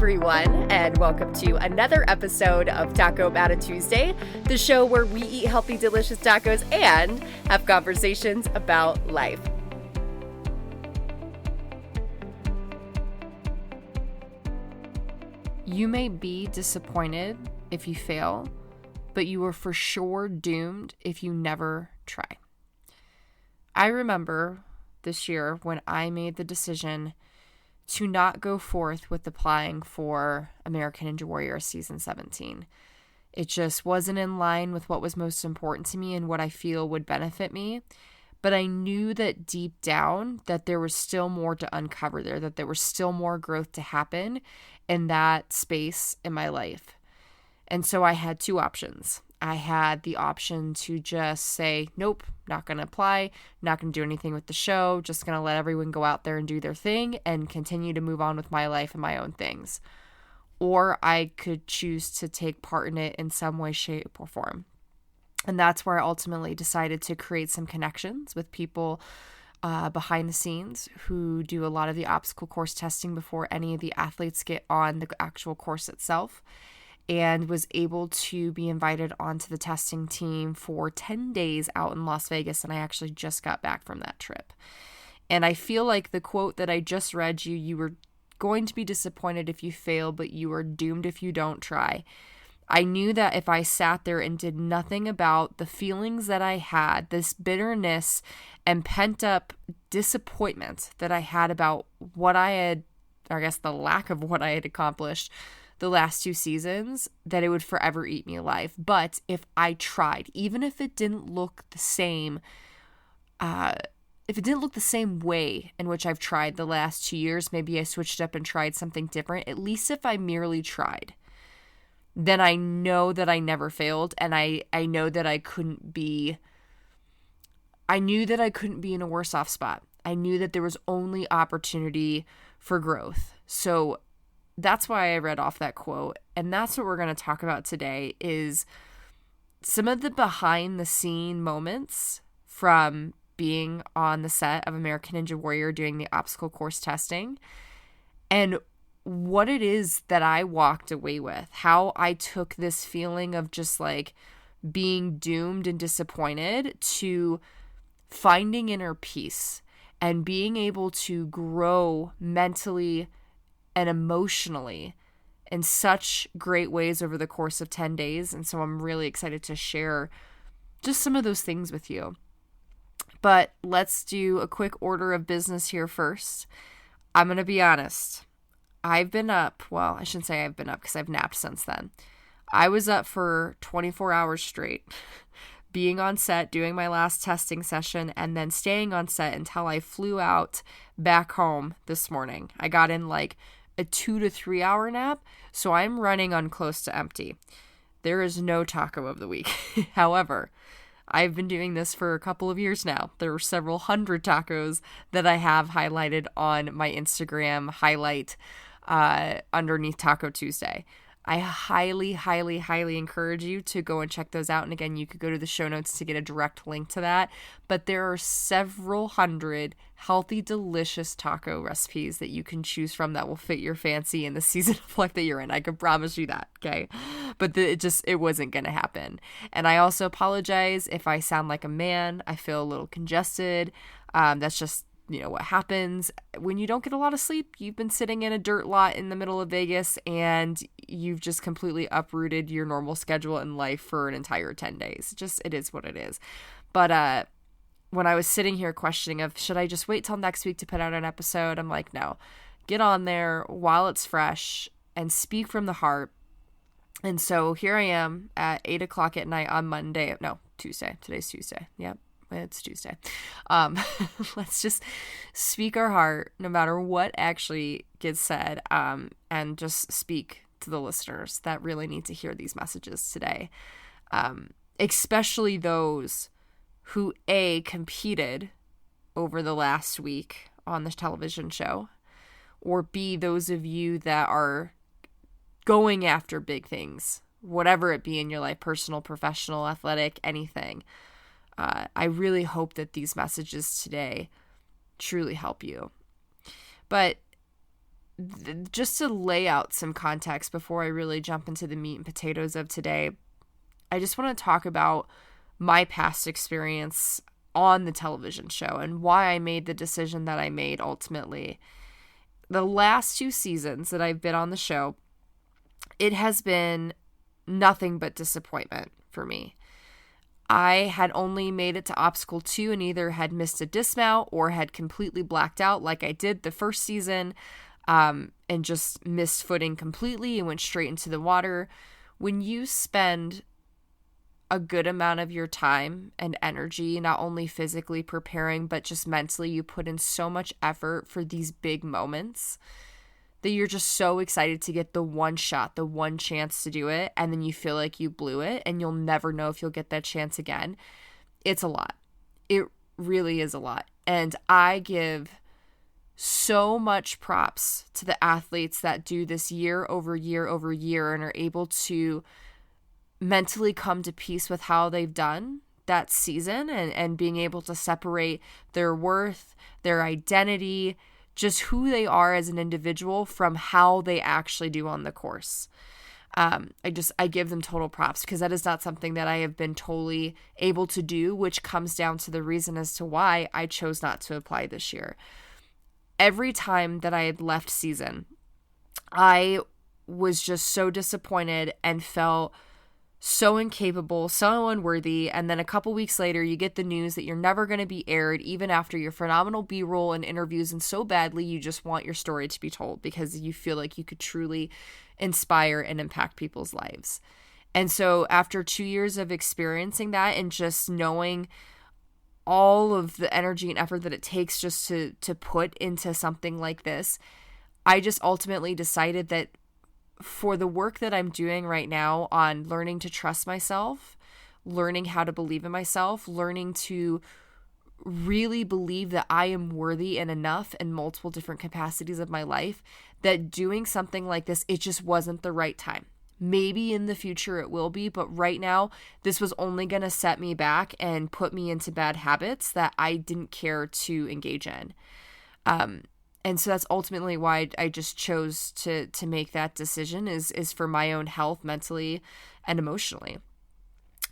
everyone, and welcome to another episode of Taco Matta Tuesday, the show where we eat healthy, delicious tacos and have conversations about life. You may be disappointed if you fail, but you are for sure doomed if you never try. I remember this year when I made the decision to not go forth with applying for American Ninja Warrior Season 17. It just wasn't in line with what was most important to me and what I feel would benefit me. But I knew that deep down that there was still more to uncover there, that there was still more growth to happen in that space in my life. And so I had two options. I had the option to just say, nope, not going to apply, not going to do anything with the show, just going to let everyone go out there and do their thing and continue to move on with my life and my own things. Or I could choose to take part in it in some way, shape, or form. And that's where I ultimately decided to create some connections with people behind the scenes who do a lot of the obstacle course testing before any of the athletes get on the actual course itself, and was able to be invited onto the testing team for 10 days out in Las Vegas, and I actually just got back from that trip. And I feel like the quote that I just read you were going to be disappointed if you fail, but you are doomed if you don't try. I knew that if I sat there and did nothing about the feelings that I had, this bitterness and pent-up disappointment that I had about what I had, or I guess the lack of what I had accomplished the last two seasons, that it would forever eat me alive. But if I tried, even if it didn't look the same, way in which I've tried the last 2 years, maybe I switched up and tried something different, at least if I merely tried, then I know that I never failed, and I know that I knew that I couldn't be in a worse off spot. I knew that there was only opportunity for growth. So that's why I read off that quote, and that's what we're going to talk about today, is some of the behind the scene moments from being on the set of American Ninja Warrior doing the obstacle course testing, and what it is that I walked away with, how I took this feeling of just like being doomed and disappointed to finding inner peace and being able to grow mentally and emotionally in such great ways over the course of 10 days. And so I'm really excited to share just some of those things with you. But let's do a quick order of business here first. I'm going to be honest. I've been up, well, I shouldn't say I've been up because I've napped since then. I was up for 24 hours straight, being on set, doing my last testing session, and then staying on set until I flew out back home this morning. I got in like a 2 to 3 hour nap, so I'm running on close to empty. There is no taco of the week. However, I've been doing this for a couple of years now. There are several hundred tacos that I have highlighted on my Instagram highlight underneath Taco Tuesday. I highly, highly, highly encourage you to go and check those out. And again, you could go to the show notes to get a direct link to that. But there are several hundred healthy, delicious taco recipes that you can choose from that will fit your fancy in the season of life that you're in. I can promise you that, okay? But it wasn't going to happen. And I also apologize if I sound like a man. I feel a little congested. That's just what happens when you don't get a lot of sleep. You've been sitting in a dirt lot in the middle of Vegas and you've just completely uprooted your normal schedule in life for an entire 10 days. It is what it is. But when I was sitting here questioning of should I just wait till next week to put out an episode, I'm like, no, get on there while it's fresh and speak from the heart. And so here I am at 8:00 at night on Tuesday. Today's Tuesday. Yep. It's Tuesday. Let's just speak our heart no matter what actually gets said, and just speak to the listeners that really need to hear these messages today, especially those who competed over the last week on the television show, or B, those of you that are going after big things, whatever it be in your life, personal, professional, athletic, anything. I really hope that these messages today truly help you. But just to lay out some context before I really jump into the meat and potatoes of today, I just want to talk about my past experience on the television show and why I made the decision that I made ultimately. The last 2 seasons that I've been on the show, it has been nothing but disappointment for me. I had only made it to Obstacle 2 and either had missed a dismount or had completely blacked out like I did the first season, and just missed footing completely and went straight into the water. When you spend a good amount of your time and energy, not only physically preparing, but just mentally, you put in so much effort for these big moments that you're just so excited to get the one shot, the one chance to do it, and then you feel like you blew it and you'll never know if you'll get that chance again. It's a lot. It really is a lot. And I give so much props to the athletes that do this year over year over year and are able to mentally come to peace with how they've done that season and being able to separate their worth, their identity, just who they are as an individual from how they actually do on the course. I give them total props because that is not something that I have been totally able to do, which comes down to the reason as to why I chose not to apply this year. Every time that I had left season, I was just so disappointed and felt so incapable, so unworthy, and then a couple weeks later you get the news that you're never going to be aired even after your phenomenal B-roll and interviews, and so badly you just want your story to be told because you feel like you could truly inspire and impact people's lives. And so after 2 years of experiencing that and just knowing all of the energy and effort that it takes just to put into something like this, I just ultimately decided that for the work that I'm doing right now on learning to trust myself, learning how to believe in myself, learning to really believe that I am worthy and enough in multiple different capacities of my life, that doing something like this, it just wasn't the right time. Maybe in the future it will be, but right now this was only going to set me back and put me into bad habits that I didn't care to engage in. And so that's ultimately why I just chose to make that decision is for my own health, mentally and emotionally.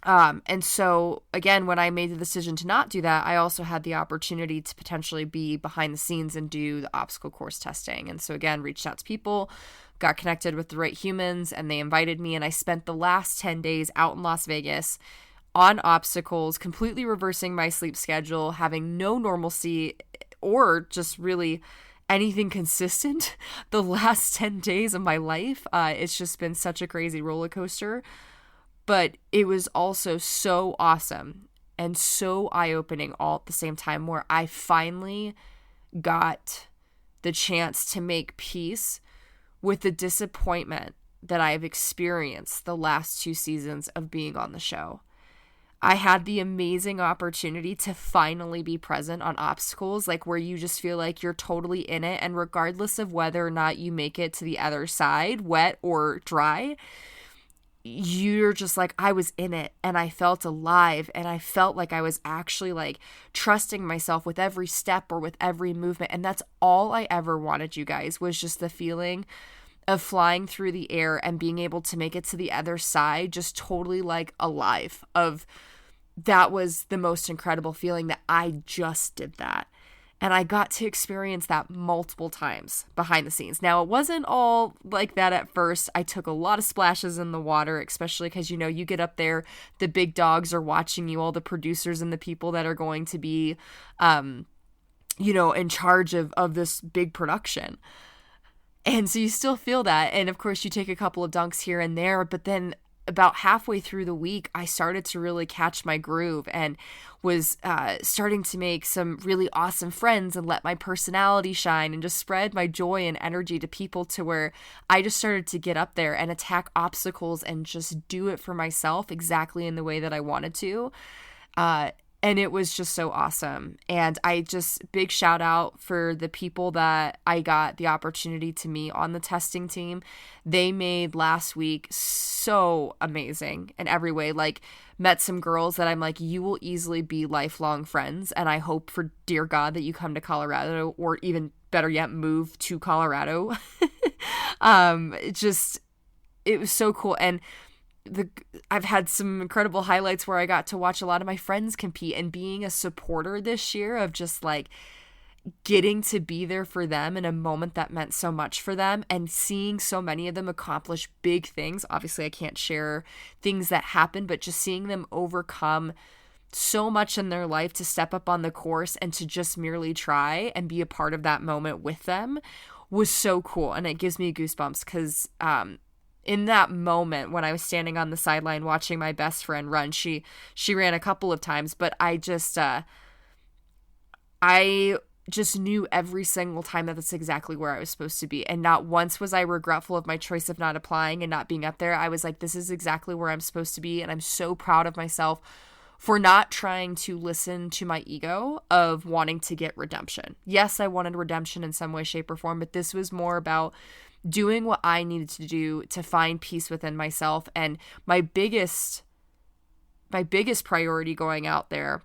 And so again, when I made the decision to not do that, I also had the opportunity to potentially be behind the scenes and do the obstacle course testing. And so again, reached out to people, got connected with the right humans, and they invited me. And I spent the last 10 days out in Las Vegas on obstacles, completely reversing my sleep schedule, having no normalcy or just really anything consistent the last 10 days of my life. It's just been such a crazy roller coaster, but it was also so awesome and so eye-opening all at the same time, where I finally got the chance to make peace with the disappointment that I've experienced the last 2 seasons of being on the show. I had the amazing opportunity to finally be present on obstacles, like where you just feel like you're totally in it. And regardless of whether or not you make it to the other side, wet or dry, you're just like, I was in it and I felt alive and I felt like I was actually like trusting myself with every step or with every movement. And that's all I ever wanted, you guys, was just the feeling of flying through the air and being able to make it to the other side, just totally like alive. That was the most incredible feeling, that I just did that. And I got to experience that multiple times behind the scenes. Now, it wasn't all like that at first. I took a lot of splashes in the water, especially because, you know, you get up there, the big dogs are watching you, all the producers and the people that are going to be, in charge of this big production. And so you still feel that. And of course, you take a couple of dunks here and there, but then about halfway through the week, I started to really catch my groove and was starting to make some really awesome friends and let my personality shine and just spread my joy and energy to people, to where I just started to get up there and attack obstacles and just do it for myself exactly in the way that I wanted to. And it was just so awesome. And big shout out for the people that I got the opportunity to meet on the testing team. They made last week so amazing in every way. Like, met some girls that I'm like, you will easily be lifelong friends. And I hope for dear God that you come to Colorado, or even better yet, move to Colorado. It was so cool. And I've had some incredible highlights where I got to watch a lot of my friends compete, and being a supporter this year of just like getting to be there for them in a moment that meant so much for them, and seeing so many of them accomplish big things. Obviously, I can't share things that happen, but just seeing them overcome so much in their life to step up on the course and to just merely try and be a part of that moment with them was so cool. And it gives me goosebumps because in that moment when I was standing on the sideline watching my best friend run, she ran a couple of times, but I just knew every single time that that's exactly where I was supposed to be. And not once was I regretful of my choice of not applying and not being up there. I was like, this is exactly where I'm supposed to be. And I'm so proud of myself for not trying to listen to my ego of wanting to get redemption. Yes, I wanted redemption in some way, shape, or form, but this was more about doing what I needed to do to find peace within myself. And my biggest priority going out there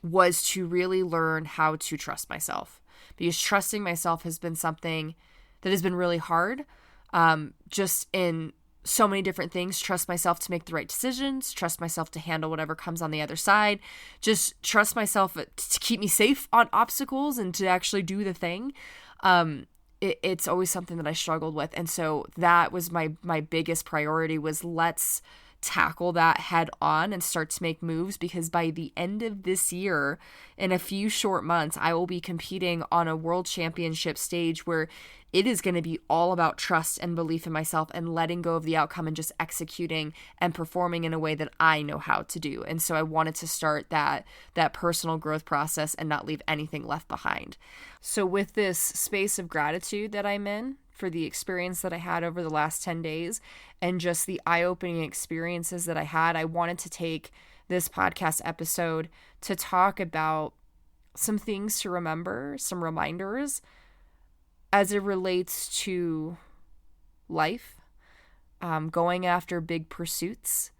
was to really learn how to trust myself, because trusting myself has been something that has been really hard, just in so many different things. Trust myself to make the right decisions, trust myself to handle whatever comes on the other side, just trust myself to keep me safe on obstacles and to actually do the thing. It's always something that I struggled with. And so that was my biggest priority, was let's tackle that head on and start to make moves, because by the end of this year, in a few short months, I will be competing on a world championship stage where it is going to be all about trust and belief in myself and letting go of the outcome and just executing and performing in a way that I know how to do. And so I wanted to start that personal growth process and not leave anything left behind. So with this space of gratitude that I'm in for the experience that I had over the last 10 days and just the eye-opening experiences that I had, I wanted to take this podcast episode to talk about some things to remember, some reminders as it relates to life, going after big pursuits,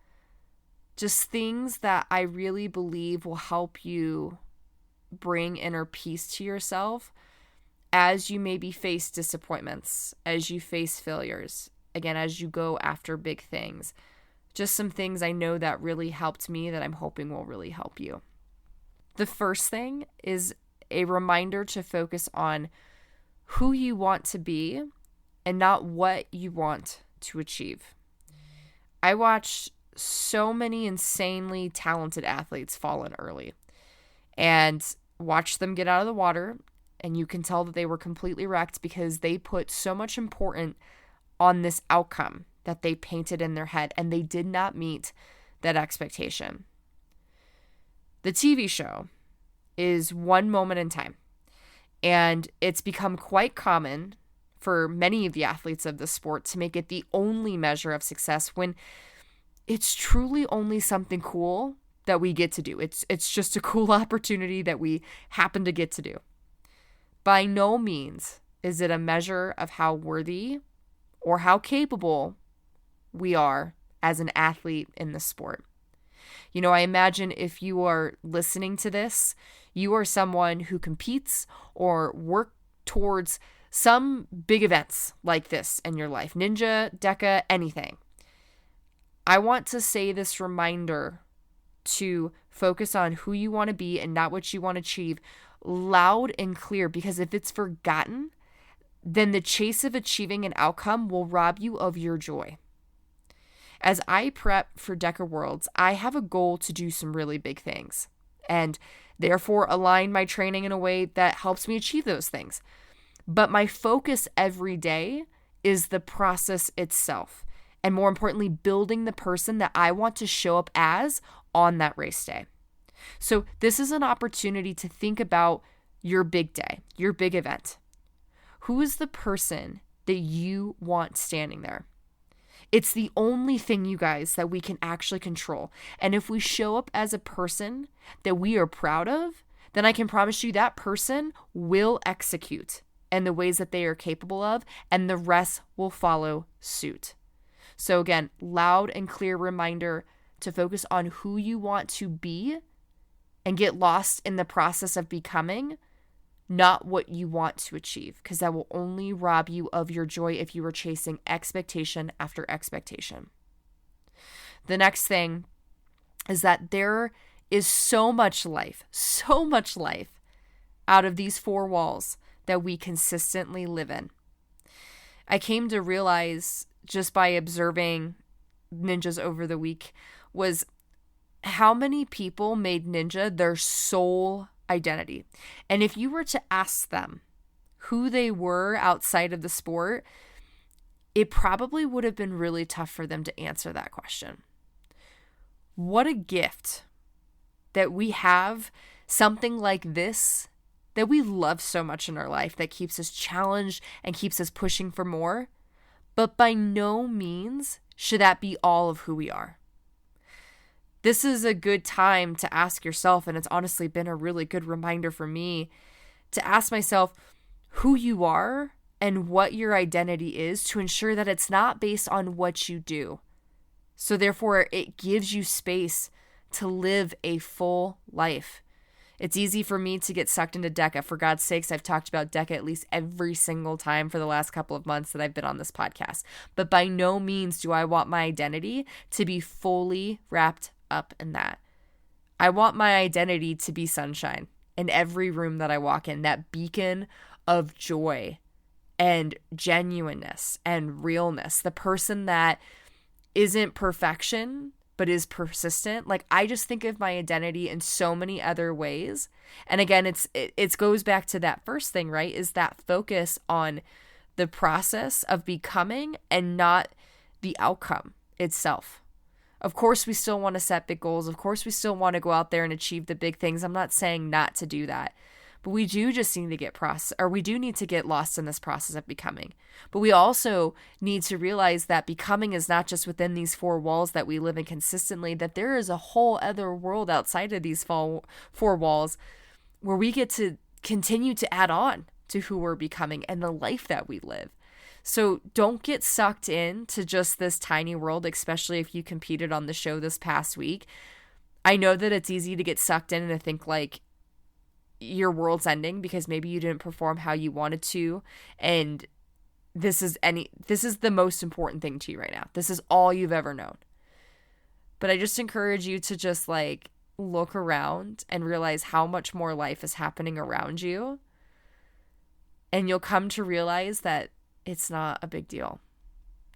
just things that I really believe will help you bring inner peace to yourself as you maybe face disappointments, as you face failures, again, as you go after big things. Just some things I know that really helped me that I'm hoping will really help you. The first thing is a reminder to focus on who you want to be and not what you want to achieve. I watched so many insanely talented athletes fall in early and watched them get out of the water. And you can tell that they were completely wrecked because they put so much importance on this outcome that they painted in their head, and they did not meet that expectation. The TV show is one moment in time, and it's become quite common for many of the athletes of the sport to make it the only measure of success when it's truly only something cool that we get to do. It's just a cool opportunity that we happen to get to do. By no means is it a measure of how worthy or how capable we are as an athlete in the sport. You know, I imagine if you are listening to this, you are someone who competes or work towards some big events like this in your life, Ninja, DECA, anything. I want to say this reminder to focus on who you want to be and not what you want to achieve loud and clear, because if it's forgotten, then the chase of achieving an outcome will rob you of your joy. As I prep for DECA Worlds, I have a goal to do some really big things and therefore align my training in a way that helps me achieve those things. But my focus every day is the process itself, and more importantly, building the person that I want to show up as on that race day. So this is an opportunity to think about your big day, your big event. Who is the person that you want standing there? It's the only thing, you guys, that we can actually control. And if we show up as a person that we are proud of, then I can promise you that person will execute in the ways that they are capable of, and the rest will follow suit. So again, loud and clear reminder to focus on who you want to be and get lost in the process of becoming, not what you want to achieve, because that will only rob you of your joy if you are chasing expectation after expectation. The next thing is that there is so much life out of these four walls that we consistently live in. I came to realize just by observing ninjas over the week was how many people made ninja their sole identity. And if you were to ask them who they were outside of the sport, it probably would have been really tough for them to answer that question. What a gift that we have something like this that we love so much in our life, that keeps us challenged and keeps us pushing for more. But by no means should that be all of who we are. This is a good time to ask yourself, and it's honestly been a really good reminder for me to ask myself who you are and what your identity is, to ensure that it's not based on what you do. So therefore, it gives you space to live a full life. It's easy for me to get sucked into DECA. For God's sakes, I've talked about DECA at least every single time for the last couple of months that I've been on this podcast. But by no means do I want my identity to be fully wrapped up in that. I want my identity to be sunshine in every room that I walk in, that beacon of joy and genuineness and realness, the person that isn't perfection but is persistent. Like, I just think of my identity in so many other ways. And again, it goes back to that first thing, right? Is that focus on the process of becoming and not the outcome itself. Of course, we still want to set big goals. Of course, we still want to go out there and achieve the big things. I'm not saying not to do that. But we do just need to get lost in this process of becoming. But we also need to realize that becoming is not just within these four walls that we live in consistently, that there is a whole other world outside of these four walls where we get to continue to add on to who we're becoming and the life that we live. So don't get sucked into just this tiny world, especially if you competed on the show this past week. I know that it's easy to get sucked in and to think like your world's ending because maybe you didn't perform how you wanted to, and this is the most important thing to you right now. This is all you've ever known. But I just encourage you to just like look around and realize how much more life is happening around you, and you'll come to realize that it's not a big deal.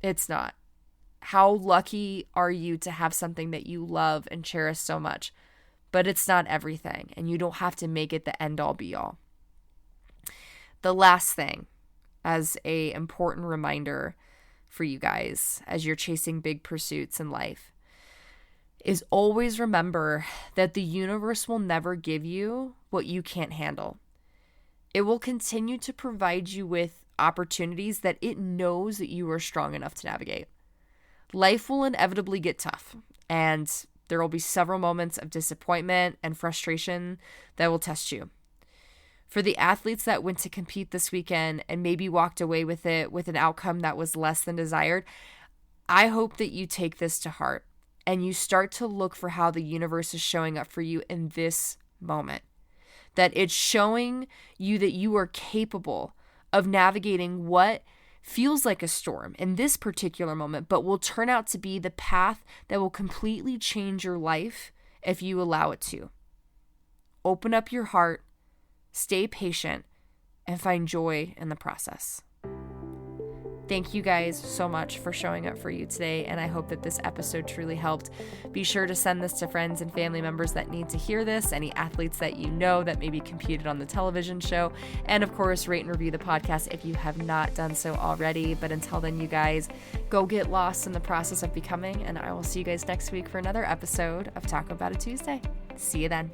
It's not. How lucky are you to have something that you love and cherish so much? But it's not everything, and you don't have to make it the end all be all. The last thing, as a important reminder for you guys as you're chasing big pursuits in life, is always remember that the universe will never give you what you can't handle. It will continue to provide you with opportunities that it knows that you are strong enough to navigate. Life will inevitably get tough, and there will be several moments of disappointment and frustration that will test you. For the athletes that went to compete this weekend and maybe walked away with it with an outcome that was less than desired, I hope that you take this to heart and you start to look for how the universe is showing up for you in this moment. That it's showing you that you are capable of navigating what feels like a storm in this particular moment, but will turn out to be the path that will completely change your life if you allow it to. Open up your heart, stay patient, and find joy in the process. Thank you guys so much for showing up for you today, and I hope that this episode truly helped. Be sure to send this to friends and family members that need to hear this, any athletes that you know that maybe competed on the television show, and of course, rate and review the podcast if you have not done so already. But until then, you guys, go get lost in the process of becoming, and I will see you guys next week for another episode of Talk About It Tuesday. See you then.